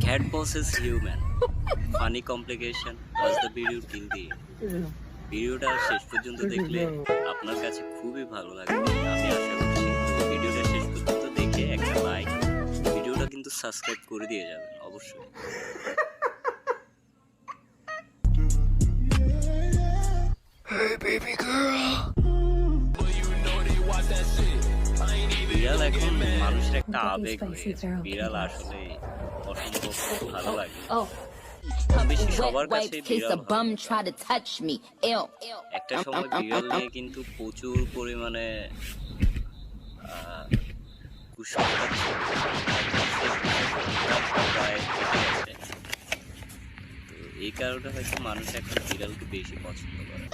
Cat boss is human. Funny complication was the video till the end. ভিডিওটা শেষ পর্যন্ত দেখলে আপনার কাছে খুবই ভালো লাগবে আমি আশা করছি। তো ভিডিওটা শেষ পর্যন্ত দেখে একটা লাইক, ভিডিওটা কিন্তু সাবস্ক্রাইব করে দিয়ে যাবেন অবশ্যই। Hey baby girl. বিড়াল এখন মানুষের একটা আবেগ হয়ে গেছে। বিড়াল আসলে অসম্ভব ভালো লাগে। বেশি সবার কাছে বিড়াল একটা সময় বিড়াল নিয়ে কিন্তু প্রচুর পরিমাণে কুসংস্কার ছিল। প্রায় কেটে গেছে। তো এই কারণে হয়তো মানুষ এখন বিড়ালকে বেশি পছন্দ করে।